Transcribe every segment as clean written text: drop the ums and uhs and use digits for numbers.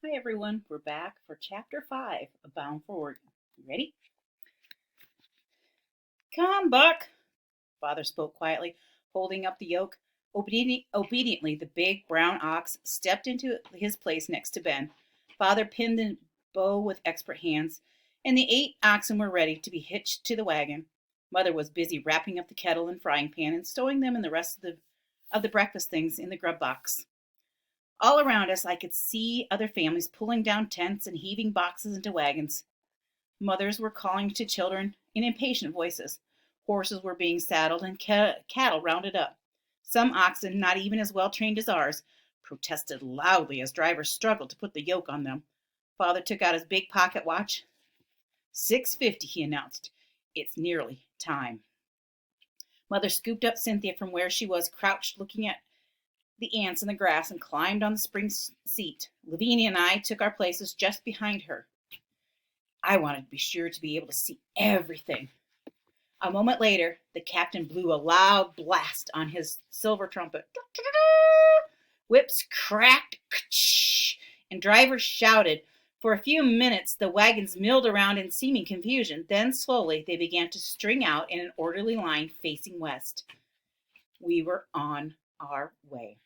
Hi everyone, we're back for chapter 5 of Bound for Oregon. You ready? Come, Buck, Father spoke quietly, holding up the yoke. Obediently, the big brown ox stepped into his place next to Ben. Father pinned the bow with expert hands, and the 8 oxen were ready to be hitched to the wagon. Mother was busy wrapping up the kettle and frying pan and stowing them and the rest of the breakfast things in the grub box. All around us, I could see other families pulling down tents and heaving boxes into wagons. Mothers were calling to children in impatient voices. Horses were being saddled and cattle rounded up. Some oxen, not even as well trained as ours, protested loudly as drivers struggled to put the yoke on them. Father took out his big pocket watch. 6:50, he announced. It's nearly time. Mother scooped up Cynthia from where she was crouched looking at the ants in the grass and climbed on the spring seat. Lavinia and I took our places just behind her. I wanted to be sure to be able to see everything. A moment later, the captain blew a loud blast on his silver trumpet. Whips cracked, and drivers shouted. For a few minutes, the wagons milled around in seeming confusion. Then, slowly, they began to string out in an orderly line facing west. We were on our way.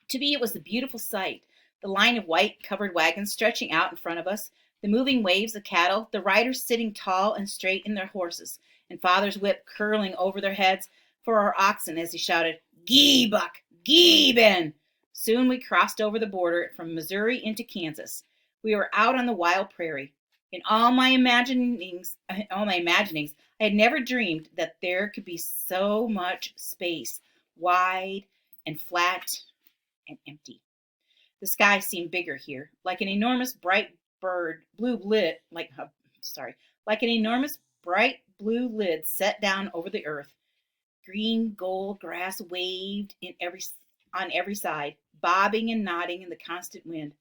To me, it was a beautiful sight. The line of white covered wagons stretching out in front of us, the moving waves of cattle, the riders sitting tall and straight in their horses, and Father's whip curling over their heads for our oxen as he shouted, "Gee, Buck! Gee, Ben!" Soon we crossed over the border from Missouri into Kansas. We were out on the wild prairie. In all my imaginings, I had never dreamed that there could be so much space, wide and flat and empty. The sky seemed bigger here, like an enormous bright bird, blue lid, like an enormous bright blue lid set down over the earth. Green gold grass waved on every side, bobbing and nodding in the constant wind.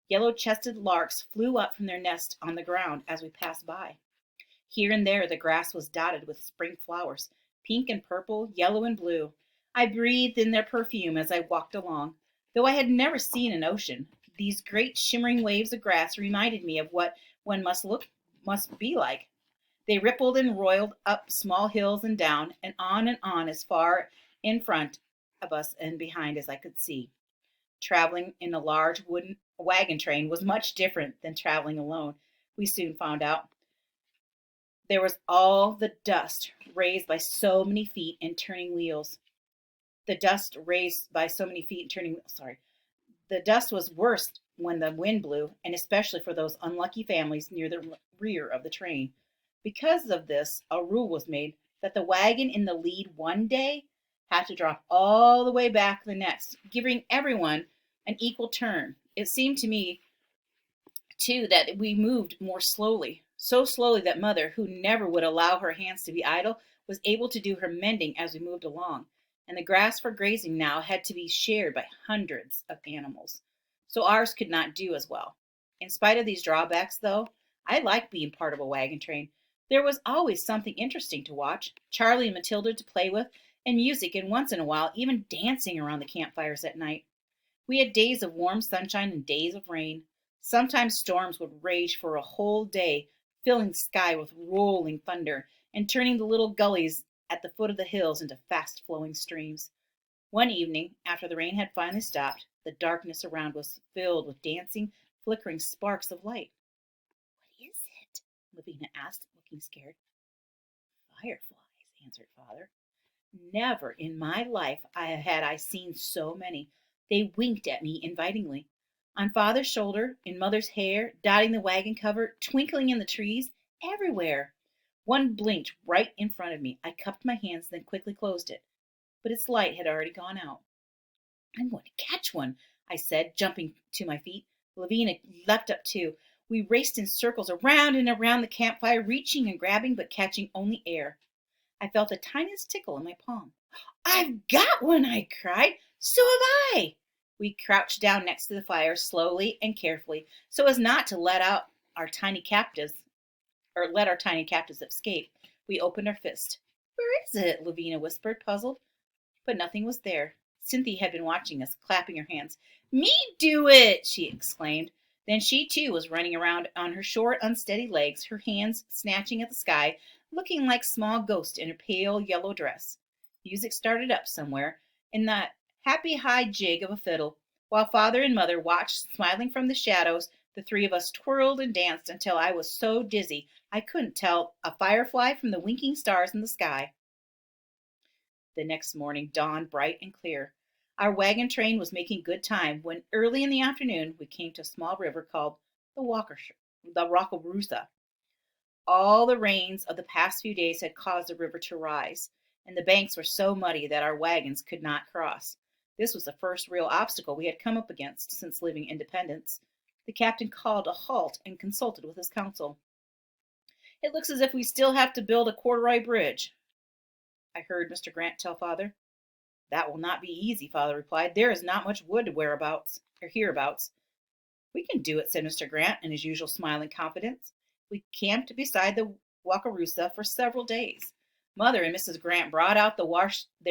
Yellow-chested larks flew up from their nest on the ground as we passed by. Here and there the grass was dotted with spring flowers, pink and purple, yellow and blue. I breathed in their perfume as I walked along. Though I had never seen an ocean, these great shimmering waves of grass reminded me of what one must be like. They rippled and roiled up small hills and down and on as far in front of us and behind as I could see. Traveling in a large wooden wagon train was much different than traveling alone, we soon found out. There was all the dust raised by so many feet and turning wheels. The dust raised by so many feet and turning, sorry, The dust was worst when the wind blew, and especially for those unlucky families near the rear of the train. Because of this, a rule was made that the wagon in the lead one day had to drop all the way back the next, giving everyone an equal turn. It seemed to me, too, that we moved more slowly, so slowly that Mother, who never would allow her hands to be idle, was able to do her mending as we moved along, and the grass for grazing now had to be shared by hundreds of animals, so ours could not do as well. In spite of these drawbacks, though, I liked being part of a wagon train. There was always something interesting to watch, Charlie and Matilda to play with, and music, and once in a while even dancing around the campfires at night. We had days of warm sunshine and days of rain. Sometimes storms would rage for a whole day, filling the sky with rolling thunder and turning the little gullies at the foot of the hills into fast flowing streams. One evening, after the rain had finally stopped, the darkness around was filled with dancing, flickering sparks of light. "What is it?" Lavina asked, looking scared. "Fireflies," answered Father. Never in my life had I seen so many. They winked at me invitingly. On Father's shoulder, in Mother's hair, dotting the wagon cover, twinkling in the trees, everywhere. One blinked right in front of me. I cupped my hands, then quickly closed it. But its light had already gone out. "I'm going to catch one," I said, jumping to my feet. Lavina leapt up too. We raced in circles around and around the campfire, reaching and grabbing, but catching only air. I felt the tiniest tickle in my palm. "I've got one!" I cried. "So have I!" We crouched down next to the fire, slowly and carefully, so as not to let our tiny captives escape. We opened our fist. "Where is it?" Lavina whispered, puzzled. But nothing was there. Cynthia had been watching us, clapping her hands. "Me do it!" she exclaimed. Then she, too, was running around on her short, unsteady legs, her hands snatching at the sky, looking like small ghosts in a pale yellow dress. Music started up somewhere, in the happy high jig of a fiddle. While father and mother watched, smiling from the shadows, the three of us twirled and danced until I was so dizzy I couldn't tell a firefly from the winking stars in the sky. The next morning dawned bright and clear. Our wagon train was making good time when early in the afternoon we came to a small river called the Wakarusa. All the rains of the past few days had caused the river to rise, and the banks were so muddy that our wagons could not cross. This was the first real obstacle we had come up against since leaving Independence. The captain called a halt and consulted with his council. "It looks as if we still have to build a corduroy bridge," I heard Mr. Grant tell father. "That will not be easy," father replied. "There is not much wood hereabouts." "We can do it," said Mr. Grant in his usual smiling confidence. We camped beside the Wakarusa for several days. Mother and Mrs. Grant brought out their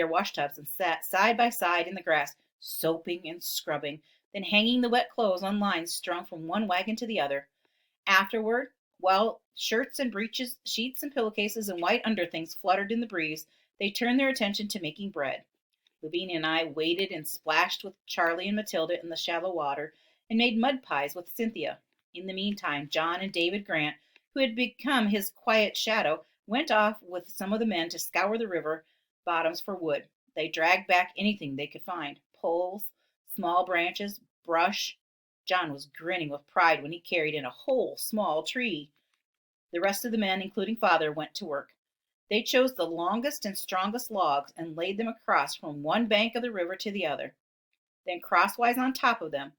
wash tubs and sat side by side in the grass, soaping and scrubbing, then hanging the wet clothes on lines strung from one wagon to the other. Afterward, while shirts and breeches, sheets and pillowcases, and white underthings fluttered in the breeze, they turned their attention to making bread. Lavinia and I waded and splashed with Charlie and Matilda in the shallow water, and made mud pies with Cynthia. In the meantime, John and David Grant, who had become his quiet shadow, went off with some of the men to scour the river bottoms for wood. They dragged back anything they could find: poles, small branches, brush. John was grinning with pride when he carried in a whole small tree. The rest of the men, including father, went to work. They chose the longest and strongest logs and laid them across from one bank of the river to the other. Then, crosswise on top of them,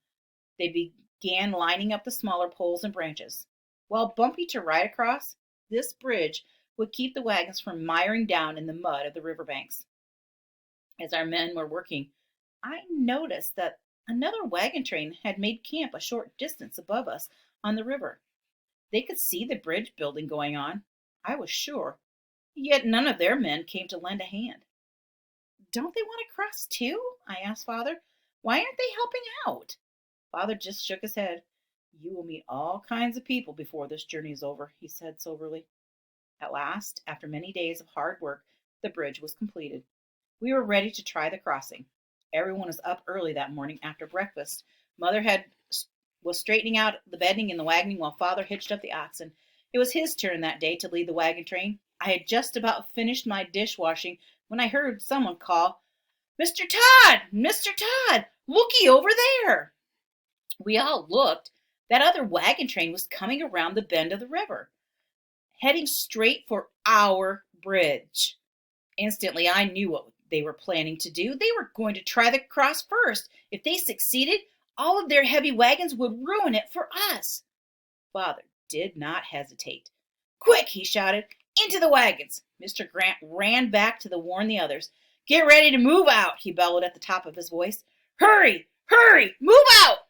they began lining up the smaller poles and branches. While bumpy to ride across, this bridge would keep the wagons from miring down in the mud of the riverbanks. As our men were working, I noticed that another wagon train had made camp a short distance above us on the river. They could see the bridge building going on, I was sure, yet none of their men came to lend a hand. "Don't they want to cross too?" I asked father. "Why aren't they helping out?" Father just shook his head. "You will meet all kinds of people before this journey is over," he said soberly. At last, after many days of hard work, the bridge was completed. We were ready to try the crossing. Everyone was up early that morning after breakfast. Mother was straightening out the bedding in the wagon while father hitched up the oxen. It was his turn that day to lead the wagon train. I had just about finished my dishwashing when I heard someone call, "Mr. Todd! Mr. Todd! Looky over there!" We all looked. That other wagon train was coming around the bend of the river, heading straight for our bridge. Instantly, I knew what they were planning to do. They were going to try the cross first. If they succeeded, all of their heavy wagons would ruin it for us. Father did not hesitate. "Quick!" he shouted. "Into the wagons!" Mr. Grant ran back to warn the others. "Get ready to move out!" he bellowed at the top of his voice. "Hurry! Hurry! Move out!"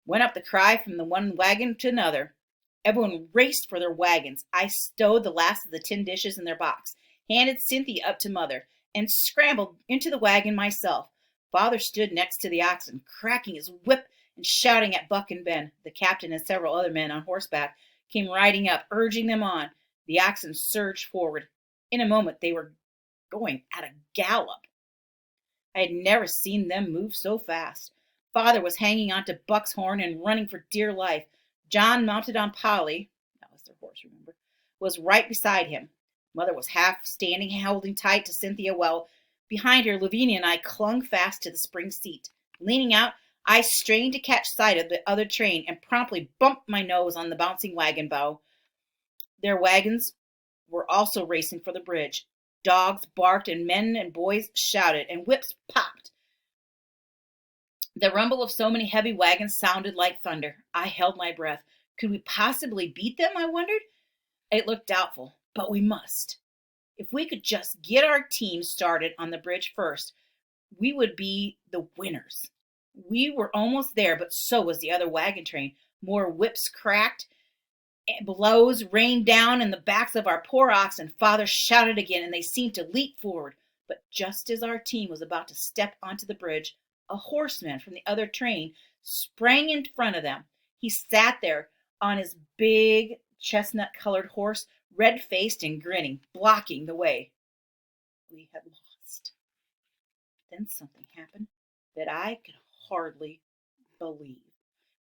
went up the cry from the one wagon to another. Everyone raced for their wagons. I stowed the last of the tin dishes in their box, handed Cynthia up to mother, and scrambled into the wagon myself. Father stood next to the oxen, cracking his whip and shouting at Buck and Ben. The captain and several other men on horseback came riding up, urging them on. The oxen surged forward. In a moment they were going at a gallop. I had never seen them move so fast. Father was hanging onto Buck's horn and running for dear life. John, mounted on Polly, that was their horse, remember, was right beside him. Mother was half standing, holding tight to Cynthia, while behind her, Lavinia and I clung fast to the spring seat. Leaning out, I strained to catch sight of the other train and promptly bumped my nose on the bouncing wagon bow. Their wagons were also racing for the bridge. Dogs barked and men and boys shouted and whips popped. The rumble of so many heavy wagons sounded like thunder. I held my breath. Could we possibly beat them, I wondered? It looked doubtful, but we must. If we could just get our team started on the bridge first, we would be the winners. We were almost there, but so was the other wagon train. More whips cracked, blows rained down in the backs of our poor oxen. Father shouted again, and they seemed to leap forward. But just as our team was about to step onto the bridge, a horseman from the other train sprang in front of them. He sat there on his big chestnut-colored horse, red-faced and grinning, blocking the way. We had lost. Then something happened that I could hardly believe.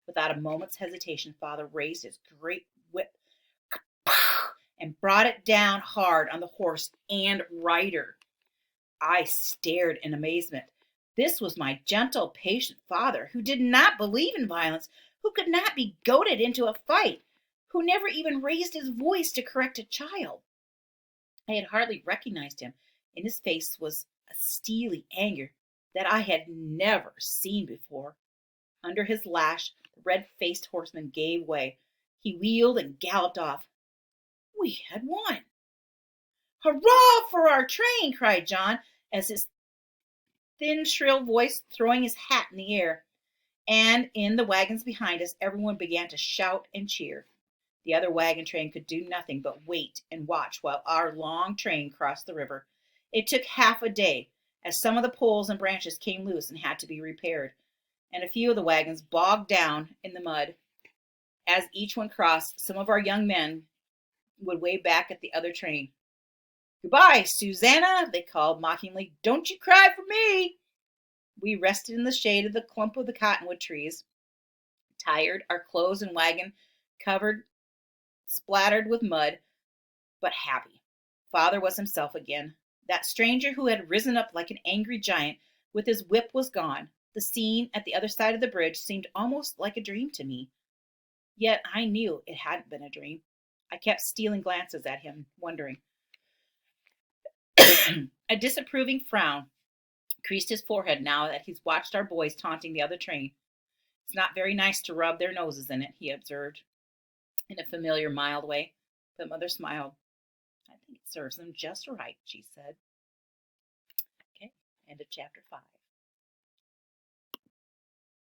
Without a moment's hesitation, Father raised his great whip and brought it down hard on the horse and rider. I stared in amazement. This was my gentle, patient father, who did not believe in violence, who could not be goaded into a fight, who never even raised his voice to correct a child. I had hardly recognized him. In his face was a steely anger that I had never seen before. Under his lash, the red-faced horseman gave way. He wheeled and galloped off. We had won. "Hurrah for our train!" cried John, as his thin, shrill voice throwing his hat in the air. And in the wagons behind us, everyone began to shout and cheer. The other wagon train could do nothing but wait and watch while our long train crossed the river. It took half a day, as some of the poles and branches came loose and had to be repaired, and a few of the wagons bogged down in the mud. As each one crossed, some of our young men would wave back at the other train. "Goodbye, Susanna," they called mockingly. "Don't you cry for me." We rested in the shade of the clump of the cottonwood trees, tired, our clothes and wagon covered, splattered with mud, but happy. Father was himself again. That stranger who had risen up like an angry giant with his whip was gone. The scene at the other side of the bridge seemed almost like a dream to me. Yet I knew it hadn't been a dream. I kept stealing glances at him, wondering. A disapproving frown creased his forehead now that he's watched our boys taunting the other train. "It's not very nice to rub their noses in it," he observed, in a familiar, mild way. But Mother smiled. "I think it serves them just right," she said. Okay, end of chapter 5.